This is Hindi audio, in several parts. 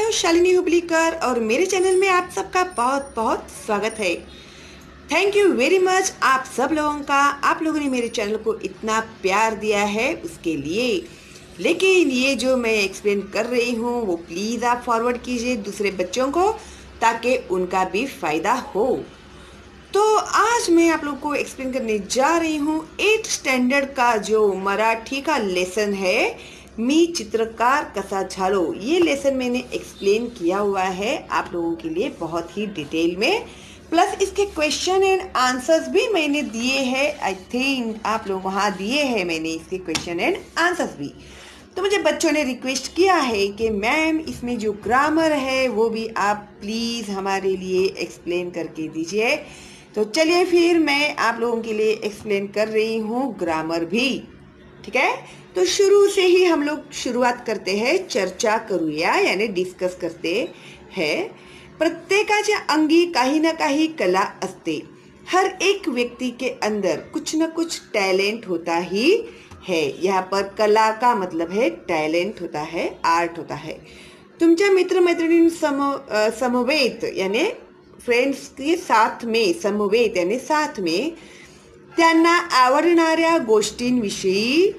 हूँ शालिनी हुबलीकर और मेरे चैनल में आप सबका बहुत बहुत स्वागत है। थैंक यू वेरी मच आप सब लोगों का। आप लोगों ने मेरे चैनल को इतना प्यार दिया है उसके लिए। लेकिन ये जो मैं एक्सप्लेन कर रही हूँ वो प्लीज़ आप फॉरवर्ड कीजिए दूसरे बच्चों को ताकि उनका भी फ़ायदा हो। तो आज मैं आप लोग को एक्सप्लेन करने जा रही हूँ 8th स्टैंडर्ड का जो मराठी का लेसन है, मी चित्रकार कसा झालो। ये लेसन मैंने एक्सप्लेन किया हुआ है आप लोगों के लिए बहुत ही डिटेल में, प्लस इसके क्वेश्चन एंड आंसर्स भी मैंने दिए हैं। आई थिंक आप लोगों को हाँ दिए हैं मैंने इसके क्वेश्चन एंड आंसर्स भी। तो मुझे बच्चों ने रिक्वेस्ट किया है कि मैम इसमें जो ग्रामर है वो भी आप प्लीज़ हमारे लिए एक्सप्लेन करके दीजिए। तो चलिए फिर मैं आप लोगों के लिए एक्सप्लेन कर रही हूँ ग्रामर भी, ठीक है। तो शुरू से ही हम लोग शुरुआत करते हैं, चर्चा करूया यानी डिस्कस करते हैं। प्रत्येकाच्या अंगी काही ना काही कला असते। हर एक व्यक्ति के अंदर कुछ न कुछ टैलेंट होता ही है। यहाँ पर कला का मतलब है टैलेंट होता है, आर्ट होता है। तुमच्या मित्र मैत्रिणी समवेत यानी फ्रेंड्स के साथ में, समवेत यानी साथ में, त्यांना आवडणाऱ्या गोष्टींविषयी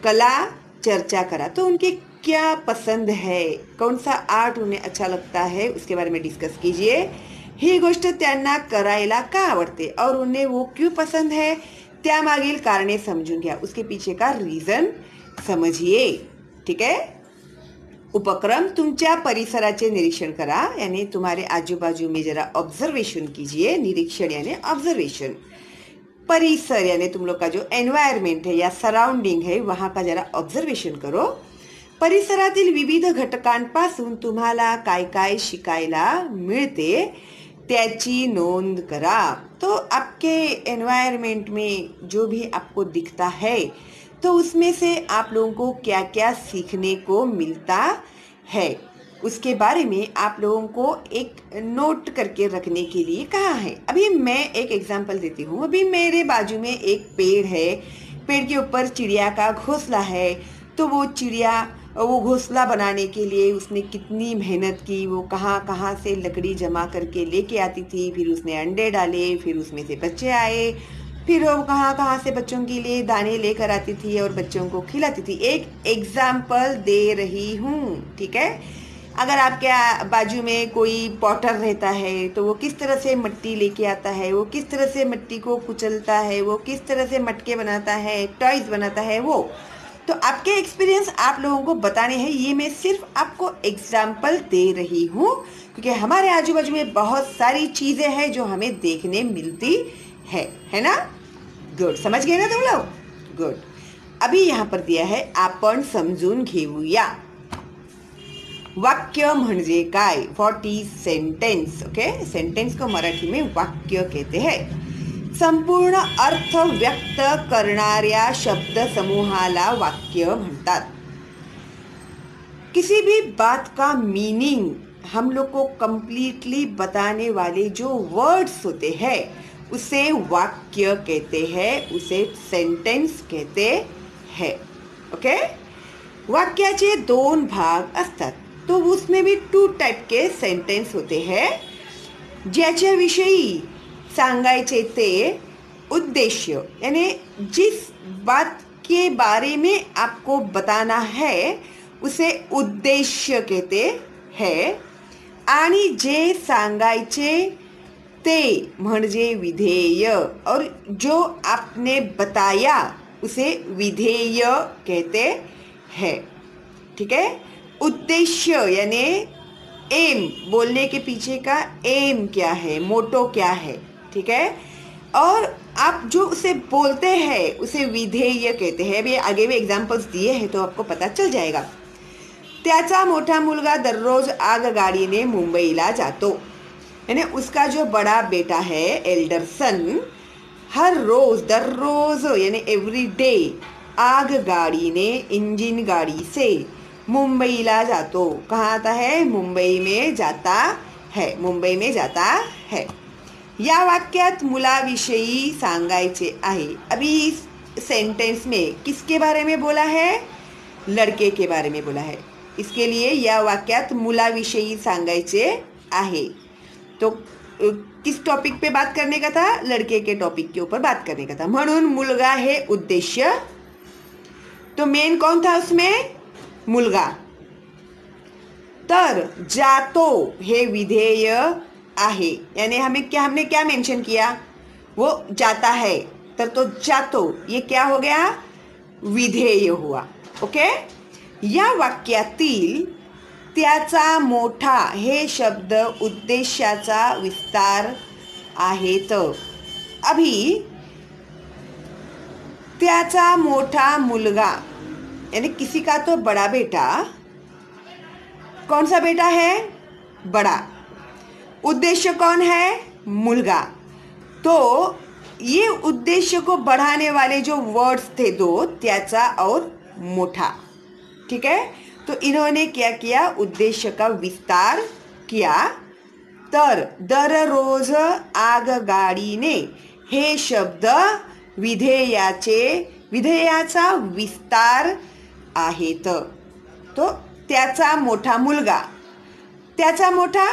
कला चर्चा करा। तो उनके क्या पसंद है, कौन सा आर्ट उन्हें अच्छा लगता है उसके बारे में डिस्कस कीजिए। ही गोष्ट त्यांना करायला का आवडते और उन्हें वो क्यों पसंद है त्यामागील कारणे समजून घ्या, उसके पीछे का रीजन समझिए, ठीक है। उपक्रम, तुमच्या परिसराचे निरीक्षण करा यानी तुम्हारे आजू बाजू में जरा ऑब्जर्वेशन कीजिए। निरीक्षण यानी ऑब्जर्वेशन। परिसर यानी तुम लोग का जो एनवायरमेंट है या सराउंडिंग है वहाँ का जरा ऑब्जर्वेशन करो। परिसरातील विविध घटकांपासून तुम्हाला काय काय शिकायला मिळते त्याची नोंद करा। तो आपके एनवायरमेंट में जो भी आपको दिखता है तो उसमें से आप लोगों को क्या क्या सीखने को मिलता है उसके बारे में आप लोगों को एक नोट करके रखने के लिए कहा है। अभी मैं एक एग्जांपल देती हूँ। अभी मेरे बाजू में एक पेड़ है, पेड़ के ऊपर चिड़िया का घोंसला है। तो वो चिड़िया वो घोंसला बनाने के लिए उसने कितनी मेहनत की, वो कहाँ कहाँ से लकड़ी जमा करके लेके आती थी, फिर उसने अंडे डाले, फिर उसमें से बच्चे आए, फिर वो कहाँ कहाँ से बच्चों के लिए दाने लेकर आती थी और बच्चों को खिलाती थी। एक एग्जाम्पल दे रही हूँ, ठीक है। अगर आपके बाजू में कोई पॉटर रहता है तो वो किस तरह से मिट्टी लेके आता है, वो किस तरह से मिट्टी को कुचलता है, वो किस तरह से मटके बनाता है, टॉयज बनाता है, वो तो आपके एक्सपीरियंस आप लोगों को बताने हैं। ये मैं सिर्फ आपको एग्जाम्पल दे रही हूँ क्योंकि हमारे आजू बाजू में बहुत सारी चीज़ें हैं जो हमें देखने मिलती है ना। गुड, समझ गए ना तुम लोग? गुड। अभी यहाँ पर दिया है आपण समजून घेऊया। वाक्य म्हणजे काय, what is sentence. Okay, sentence को मराठी में वाक्य कहते हैं। संपूर्ण अर्थ व्यक्त करणाऱ्या शब्द समूहाला वाक्य म्हणतात। किसी भी बात का मीनिंग हम लोग को कंप्लीटली बताने वाले जो वर्ड्स होते हैं उसे वाक्य कहते हैं, उसे सेंटेन्स कहते हैं। ओके, वाक्याचे 2 भाग असतात तो उसमें भी 2 टाइप के सेंटेन्स होते हैं। ज्याच्याविषयी सांगायचे ते उद्देश्य यानी जिस बात के बारे में आपको बताना है उसे उद्देश्य कहते हैं। आणि जे सांगायचे ते म्हणजे विधेय और जो आपने बताया उसे विधेय कहते हैं, ठीक है। उद्देश्य यानी एम, बोलने के पीछे का एम क्या है, मोटो क्या है, ठीक है। और आप जो उसे बोलते हैं उसे विधेय कहते हैं। अभी आगे भी एग्जांपल्स दिए हैं तो आपको पता चल जाएगा। त्याचा मोठा मुलगा दररोज आगगाडीने मुंबईला जातो यानी उसका जो बड़ा बेटा है एल्डर सन हर रोज, दररोज यानी एवरी डे, आगगाडीने इंजिन गाड़ी से मुंबईला जातो। कहाँ आता है? मुंबई में जाता है, मुंबई में जाता है। या वाक्यात मुलाविषयी सांगायचे आहे। अभी इस सेंटेंस में किसके बारे में बोला है? लड़के के बारे में बोला है। इसके लिए या वाक्यात मुलाविषयी सांगायचे आहे. तो किस टॉपिक पे बात करने का था? लड़के के टॉपिक के ऊपर बात करने का था. म्हणून मुलगा हे उद्देश्य. तो मेन कौन था उसमें? मुलगा. तर जातो हे विधेय आहे. यानी हमने क्या मेंशन किया? वो जाता है, तर तो जातो ये क्या हो गया? विधेय हुआ. ओके. या वाक्यातील त्याचा मोठा हे शब्द उद्देशाचा विस्तार आहेत. अभी त्याचा मोठा मुलगा यानी किसी का तो बड़ा बेटा. कौन सा बेटा है? बड़ा. उद्देश्य कौन है? मुलगा. तो ये उद्देश्य को बढ़ाने वाले जो वर्ड्स थे दो, त्याचा और मोठा. ठीक है. तो इन्होंने क्या किया? उद्देश्य का विस्तार किया. तर दररोज आगगाडीने हे शब्द विधेयाचा विस्तार आहेत. तो त्याचा मोठा मुलगा, त्याचा मोठा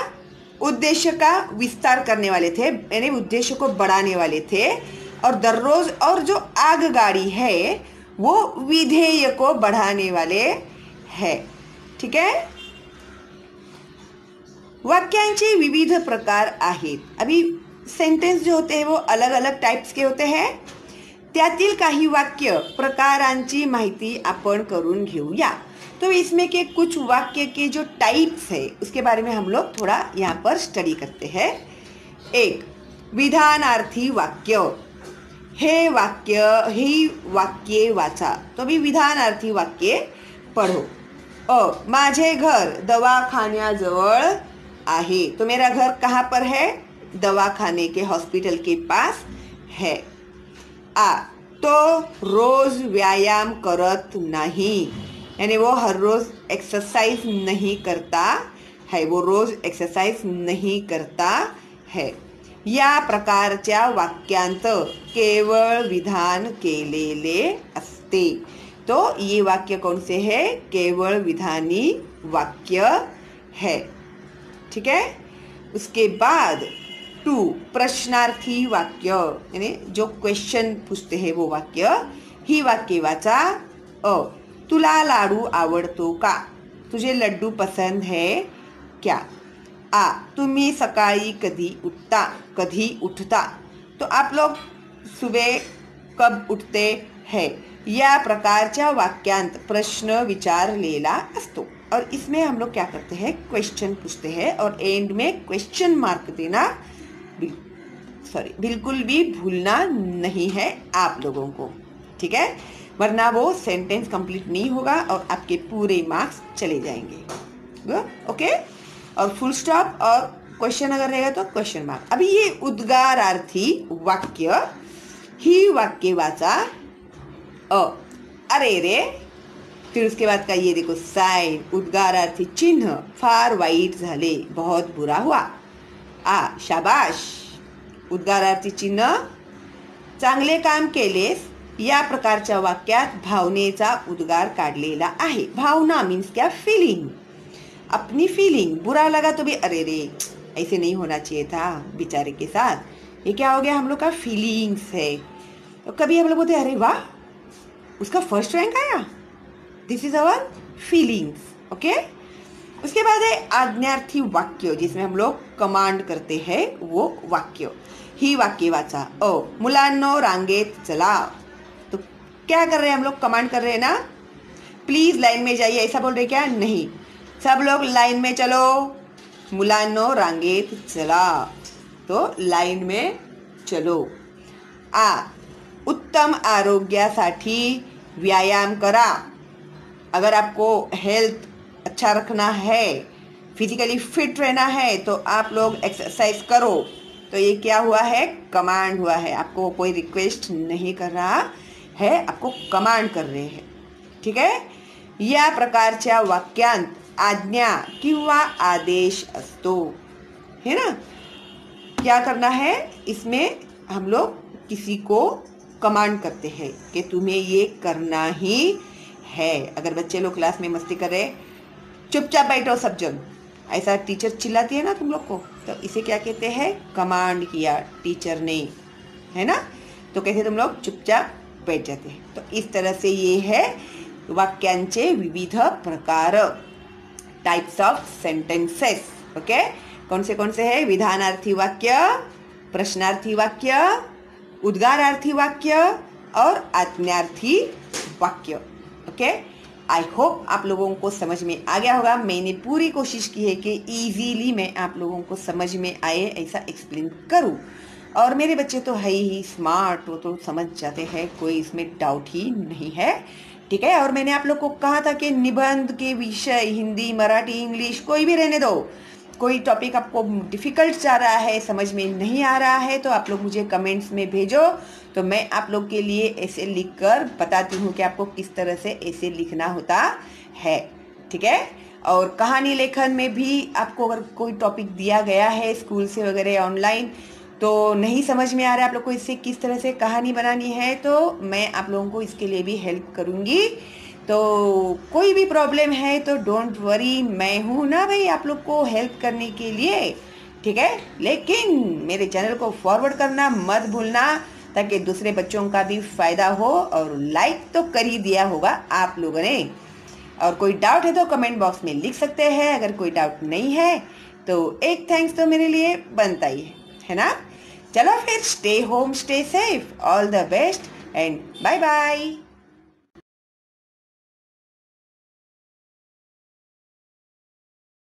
उद्देश्य का विस्तार करने वाले थे, यानी उद्देश्य को बढ़ाने वाले थे. और दररोज और जो आगगाडी है वो विधेय को बढ़ाने वाले है. ठीक है. वाक्यांचे विविध प्रकार आहेत. अभी सेंटेन्स जो होते हैं वो अलग अलग टाइप्स के होते हैं. त्यातील काही वाक्य प्रकारांची माहिती आपण करून घेऊया. तो इसमें के कुछ वाक्य के जो टाइप्स है उसके बारे में हम लोग थोड़ा यहाँ पर स्टडी करते हैं. एक, विधानार्थी वाक्य. हे वाक्ये वाचा. तो भी विधानार्थी वाक्य पढ़ो. माझे घर दवाखान्याजवळ आहे. तो मेरा घर कहाँ पर है? दवाखाने के, हॉस्पिटल के पास है. तो रोज व्यायाम करत नहीं, यानी वो हर रोज एक्सरसाइज नहीं करता है. वो रोज एक्सरसाइज नहीं करता है. या प्रकारच्या वाक्यांत केवळ विधान केलेले असते. तो ये वाक्य कौन से है? केवळ विधानी वाक्य है. ठीक है. उसके बाद 2, प्रश्नार्थी वाक्य, यानी जो क्वेश्चन पूछते हैं वो वाक्य. ही वाक्य वाचा. तुला लाडू आवडतो का? तुझे लड्डू पसंद है क्या? तुम्ही सकाळी कधी उठता? तो आप लोग सुबह कब उठते हैं? या प्रकारच्या वाक्यांत प्रश्न विचारलेला असतो. और इसमें हम लोग क्या करते हैं? क्वेश्चन पूछते हैं और एंड में क्वेश्चन मार्क देना बिल्कुल भी भूलना नहीं है आप लोगों को. ठीक है. वरना वो सेंटेंस कंप्लीट नहीं होगा और आपके पूरे मार्क्स चले जाएंगे. गुड. ओके. और फुल स्टॉप और क्वेश्चन अगर रहेगा तो क्वेश्चन मार्क. अभी ये उद्गारार्थी वाक्य. ही वाक्य वाचा. अरे रे. फिर उसके बाद का ये देखो साइन, उद्गारार्थी चिन्ह. फार वाईट झाले, बहुत बुरा हुआ. शाबाश. उद्गारार्थी चिन्ह. चांगले काम केलेस. या प्रकारच्या वाक्यात भावनेचा उद्गार काढलेला आहे. भावना मीन्स क्या? फीलिंग. अपनी फीलिंग. बुरा लगा तो भी अरे रे ऐसे नहीं होना चाहिए था बेचारे के साथ. ये क्या हो गया? हम लोग का फीलिंग्स है. तो कभी हम लोग बोलते अरे वाह उसका फर्स्ट रैंक आया. This is our feelings. Okay. उसके बाद है आज्ञार्थी वाक्य, जिसमें हम लोग कमांड करते हैं वो वाक्य. ही वाक्य वाचा. मुलांनो रांगेत चला. तो क्या कर रहे हैं हम लोग? कमांड कर रहे हैं ना. प्लीज लाइन में जाइए, ऐसा बोल रहे क्या? नहीं. सब लोग लाइन में चलो. मुलांनो रांगेत चला. तो लाइन में चलो. उत्तम आरोग्यासाठी व्यायाम करा. अगर आपको हेल्थ अच्छा रखना है, फिजिकली फिट रहना है, तो आप लोग एक्सरसाइज करो. तो ये क्या हुआ है? कमांड हुआ है. आपको कोई रिक्वेस्ट नहीं कर रहा है, आपको कमांड कर रहे हैं. ठीक है. या प्रकारच्या वाक्यांत आज्ञा किंवा आदेश असतो, है ना. क्या करना है? इसमें हम लोग किसी को कमांड करते हैं कि तुम्हें ये करना ही है. अगर बच्चे लोग क्लास में मस्ती कर रहे चुपचाप बैठो सब जन, ऐसा टीचर चिल्लाती है ना तुम लोग को, तो इसे क्या कहते हैं, कमांड किया टीचर ने, है ना, तो कैसे तुम लोग चुपचाप बैठ जाते हैं। तो इस तरह से ये है वाक्यांचे विविध प्रकार, टाइप्स ऑफ सेंटेंसेस। ओके, कौन से है, विधानार्थी वाक्य, प्रश्नार्थी वाक्य, उद्गारार्थी वाक्य और आज्ञार्थी वाक्य। ओके, आई होप आप लोगों को समझ में आ गया होगा। मैंने पूरी कोशिश की है कि इजीली मैं आप लोगों को समझ में आए ऐसा एक्सप्लेन करूं, और मेरे बच्चे तो है ही स्मार्ट, वो तो समझ जाते हैं, कोई इसमें डाउट ही नहीं है। ठीक है, और मैंने आप लोग को कहा था कि निबंध के विषय हिंदी, मराठी, इंग्लिश कोई भी रहने दो, कोई टॉपिक आपको डिफ़िकल्ट जा रहा है, समझ में नहीं आ रहा है, तो आप लोग मुझे कमेंट्स में भेजो, तो मैं आप लोग के लिए ऐसे लिखकर बताती हूँ कि आपको किस तरह से ऐसे लिखना होता है। ठीक है, और कहानी लेखन में भी आपको अगर कोई टॉपिक दिया गया है स्कूल से वगैरह ऑनलाइन, तो नहीं समझ में आ रहा है आप लोग को इससे किस तरह से कहानी बनानी है, तो मैं आप लोगों को इसके लिए भी हेल्प करूँगी। तो कोई भी प्रॉब्लम है तो डोंट वरी, मैं हूँ ना भाई आप लोग को हेल्प करने के लिए। ठीक है, लेकिन मेरे चैनल को फॉरवर्ड करना मत भूलना, ताकि दूसरे बच्चों का भी फ़ायदा हो, और लाइक तो कर ही दिया होगा आप लोगों ने। और कोई डाउट है तो कमेंट बॉक्स में लिख सकते हैं, अगर कोई डाउट नहीं है तो एक थैंक्स तो मेरे लिए बनता ही है ना। चलो फिर, stay home, stay safe, all the best and bye bye.